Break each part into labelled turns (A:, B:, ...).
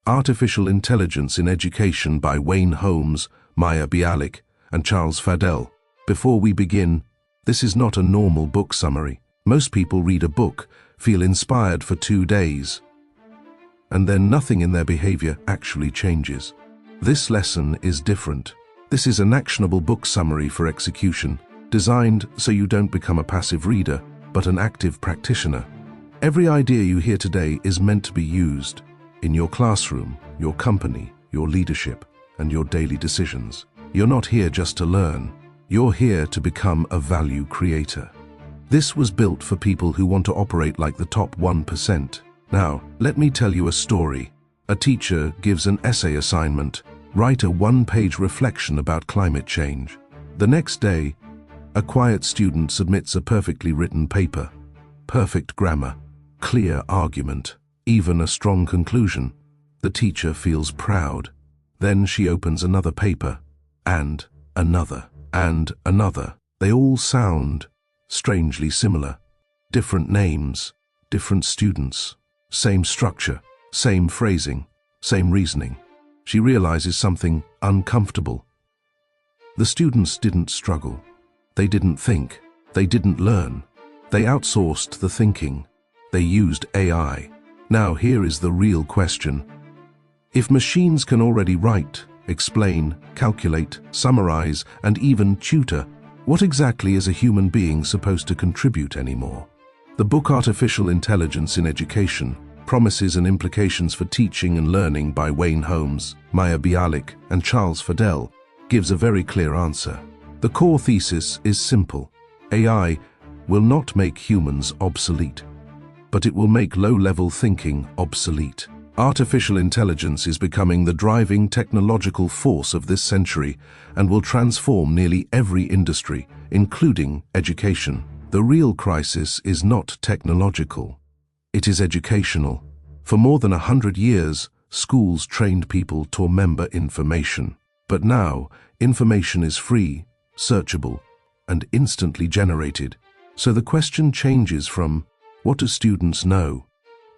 A: Artificial Intelligence in Education by Wayne Holmes, Bialik, and Charles Fadel. Before we begin, this is not a normal book summary. Most people read a book, feel inspired for 2 days, and then nothing in their behavior actually changes. This lesson is different. This is an actionable book summary for execution, designed so you don't become a passive reader, but an active practitioner. Every idea you hear today is meant to be used in your classroom, your company, your leadership, and your daily decisions. You're not here just to learn. You're here to become a value creator. This was built for people who want to operate like the top 1%. Now, let me tell you a story. A teacher gives an essay assignment. Write a 1-page reflection about climate change. The next day, a quiet student submits a perfectly written paper. Perfect grammar, clear argument, even a strong conclusion. The teacher feels proud. Then she opens another paper, and another, and another. They all sound strangely similar. Different names, different students, same structure, same phrasing, same reasoning. She realizes something uncomfortable. The students didn't struggle. They didn't think. They didn't learn. They outsourced the thinking. They used AI. Now here is the real question. If machines can already write, explain, calculate, summarize, and even tutor, what exactly is a human being supposed to contribute anymore? The book Artificial Intelligence in Education, Promises and Implications for Teaching and Learning by Wayne Holmes, Bialik, and Charles Fadel gives a very clear answer. The core thesis is simple. AI will not make humans obsolete, but it will make low-level thinking obsolete. Artificial intelligence is becoming the driving technological force of this century and will transform nearly every industry, including education. The real crisis is not technological. It is educational. For more than 100 years, schools trained people to remember information. But now, information is free, searchable, and instantly generated. So the question changes from, what do students know?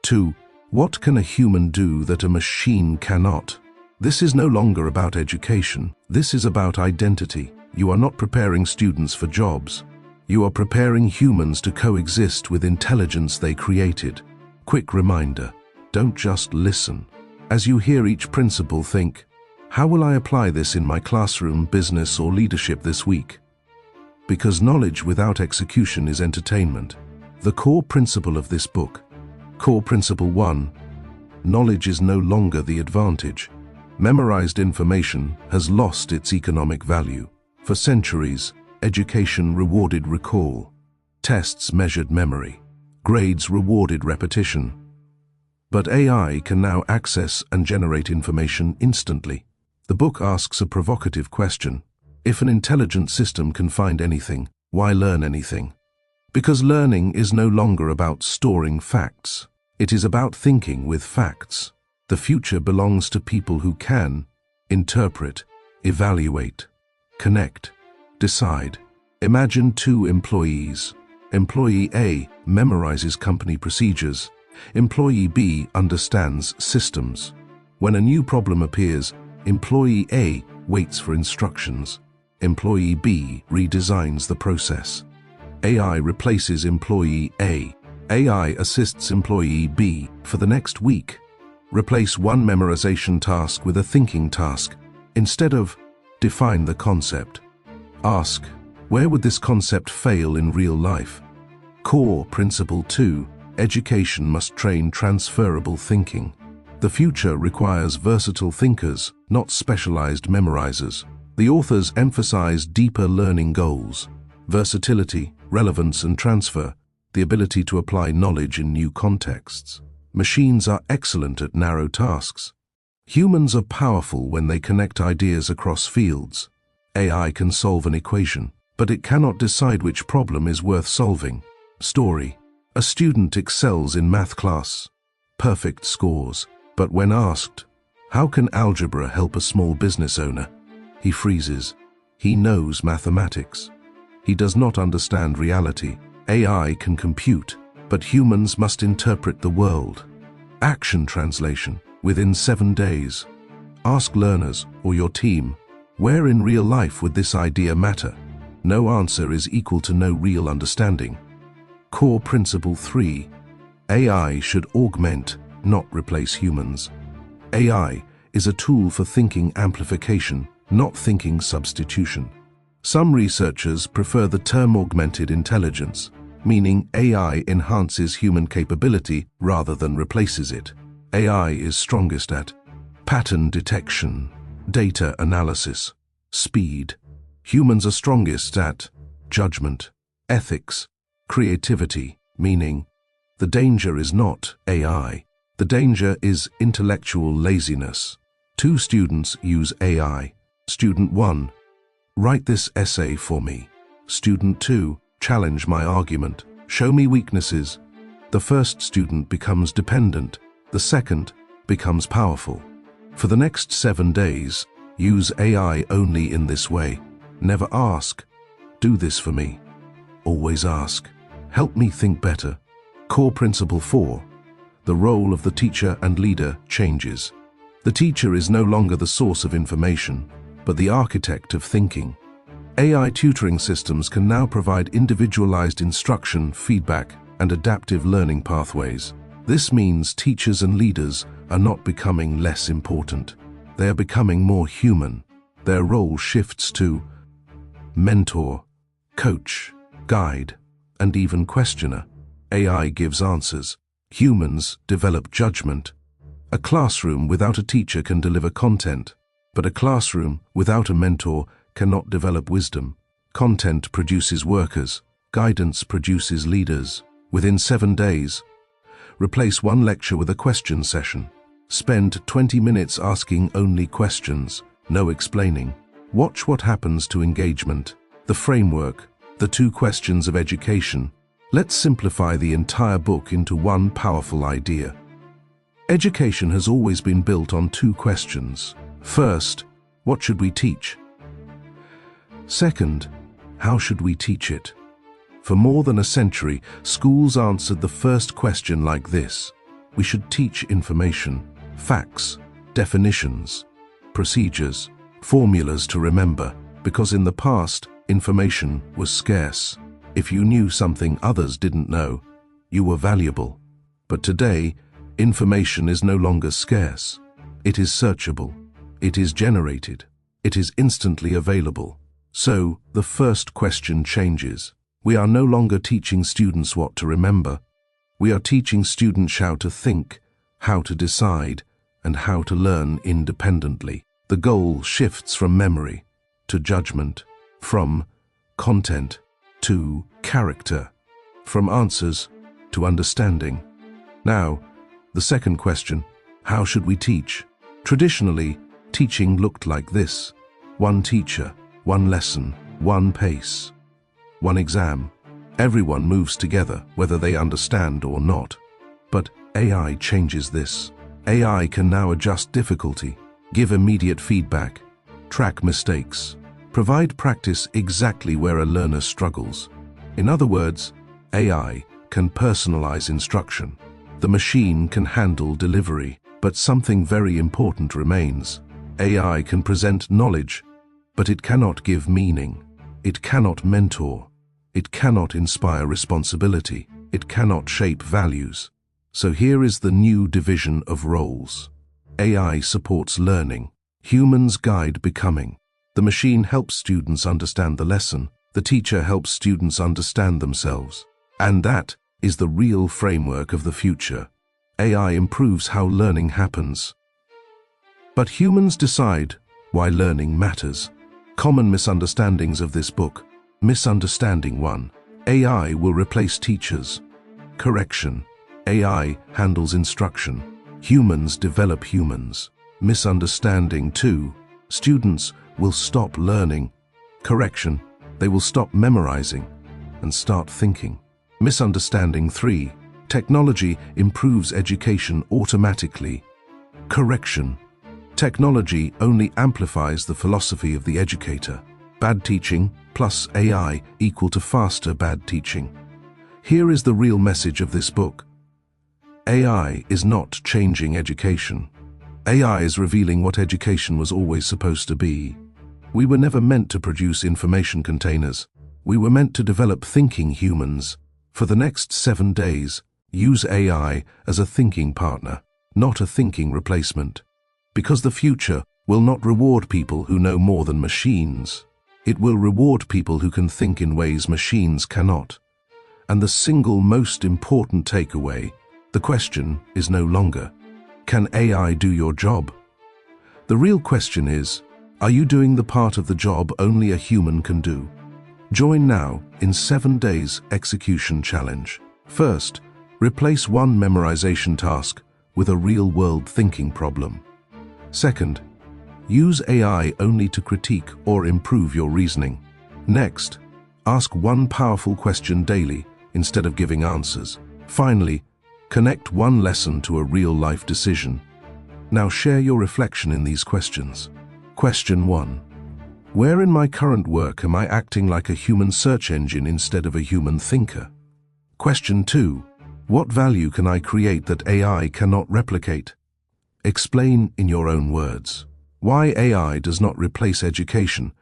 A: To, what can a human do that a machine cannot? This is no longer about education. This is about identity. You are not preparing students for jobs. You are preparing humans to coexist with intelligence they created. Quick reminder, don't just listen. As you hear each principle, think, how will I apply this in my classroom, business, or leadership this week? Because knowledge without execution is entertainment. The core principle of this book. Core Principle 1. Knowledge is no longer the advantage. Memorized information has lost its economic value. For centuries, education rewarded recall. Tests measured memory. Grades rewarded repetition. But AI can now access and generate information instantly. The book asks a provocative question. If an intelligent system can find anything, why learn anything? Because learning is no longer about storing facts. It is about thinking with facts. The future belongs to people who can interpret, evaluate, connect, decide. Imagine 2 employees. Employee A memorizes company procedures. Employee B understands systems. When a new problem appears, Employee A waits for instructions. Employee B redesigns the process. AI replaces Employee A. AI assists Employee B for the next week. Replace one memorization task with a thinking task. Instead of define the concept, ask, where would this concept fail in real life? Core Principle 2. Education must train transferable thinking. The future requires versatile thinkers, not specialized memorizers. The authors emphasize deeper learning goals: versatility, relevance, and transfer, the ability to apply knowledge in new contexts. Machines are excellent at narrow tasks. Humans are powerful when they connect ideas across fields. AI can solve an equation, but it cannot decide which problem is worth solving. Story. A student excels in math class. Perfect scores. But when asked, how can algebra help a small business owner? He freezes. He knows mathematics. He does not understand reality. AI can compute, but humans must interpret the world. Action translation. within 7 days. Ask learners or your team, where in real life would this idea matter? No answer is equal to no real understanding. Core Principle 3. AI should augment, not replace humans. AI is a tool for thinking amplification, not thinking substitution. Some researchers prefer the term augmented intelligence, meaning AI enhances human capability rather than replaces it. AI is strongest at pattern detection, data analysis, speed. Humans are strongest at judgment, ethics, creativity, meaning the danger is not AI. The danger is intellectual laziness. 2 students use AI. Student 1, write this essay for me. Student 2, challenge my argument. Show me weaknesses. The first student becomes dependent. The second becomes powerful. For the next 7 days, use AI only in this way. Never ask, do this for me. Always ask, help me think better. Core Principle 4. The role of the teacher and leader changes. The teacher is no longer the source of information, but the architect of thinking. AI tutoring systems can now provide individualized instruction, feedback, and adaptive learning pathways. This means teachers and leaders are not becoming less important. They are becoming more human. Their role shifts to mentor, coach, guide, and even questioner. AI gives answers. Humans develop judgment. A classroom without a teacher can deliver content, but a classroom without a mentor cannot develop wisdom. Content produces workers. Guidance produces leaders. Within 7 days, replace 1 lecture with a question session. Spend 20 minutes asking only questions, no explaining. Watch what happens to engagement. The framework, the 2 questions of education. Let's simplify the entire book into one powerful idea. Education has always been built on 2 questions. First, what should we teach? Second, how should we teach it? For more than a century, schools answered the first question like this. We should teach information, facts, definitions, procedures, formulas to remember, because in the past, information was scarce. If you knew something others didn't know, you were valuable. But today, information is no longer scarce. It is searchable. It is generated. It is instantly available. So, the first question changes. We are no longer teaching students what to remember. We are teaching students how to think, how to decide, and how to learn independently. The goal shifts from memory to judgment, from content to character, from answers to understanding. Now, the second question, how should we teach? Traditionally, teaching looked like this. 1 teacher, 1 lesson, 1 pace, 1 exam. Everyone moves together, whether they understand or not. But AI changes this. AI can now adjust difficulty, give immediate feedback, track mistakes, provide practice exactly where a learner struggles. In other words, AI can personalize instruction. The machine can handle delivery, but something very important remains. AI can present knowledge, but it cannot give meaning. It cannot mentor. It cannot inspire responsibility. It cannot shape values. So here is the new division of roles. AI supports learning. Humans guide becoming. The machine helps students understand the lesson. The teacher helps students understand themselves. And that is the real framework of the future. AI improves how learning happens. But humans decide why learning matters. Common misunderstandings of this book. Misunderstanding 1. AI will replace teachers. Correction. AI handles instruction. Humans develop humans. Misunderstanding 2. Students will stop learning. Correction. They will stop memorizing and start thinking. Misunderstanding 3. Technology improves education automatically. Correction. Technology only amplifies the philosophy of the educator. Bad teaching plus AI equal to faster bad teaching. Here is the real message of this book. AI is not changing education. AI is revealing what education was always supposed to be. We were never meant to produce information containers. We were meant to develop thinking humans. For the next 7 days, use AI as a thinking partner, not a thinking replacement. Because the future will not reward people who know more than machines. It will reward people who can think in ways machines cannot. And the single most important takeaway, the question is no longer, can AI do your job? The real question is, are you doing the part of the job only a human can do? Join now in 7 days execution challenge. First, replace one memorization task with a real-world thinking problem. Second, use AI only to critique or improve your reasoning. Next, ask one powerful question daily instead of giving answers. Finally, connect one lesson to a real-life decision. Now share your reflection in these questions. Question 1. Where in my current work am I acting like a human search engine instead of a human thinker? Question 2. What value can I create that AI cannot replicate? Explain in your own words why AI does not replace education,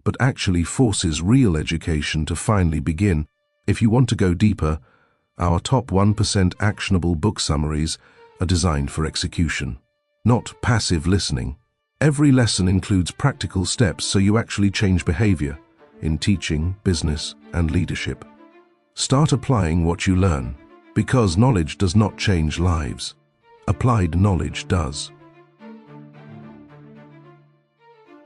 A: but actually forces real education to finally begin. If you want to go deeper, our top 1% actionable book summaries are designed for execution, not passive listening. Every lesson includes practical steps so you actually change behavior in teaching, business, and leadership. Start applying what you learn, because knowledge does not change lives. Applied knowledge does.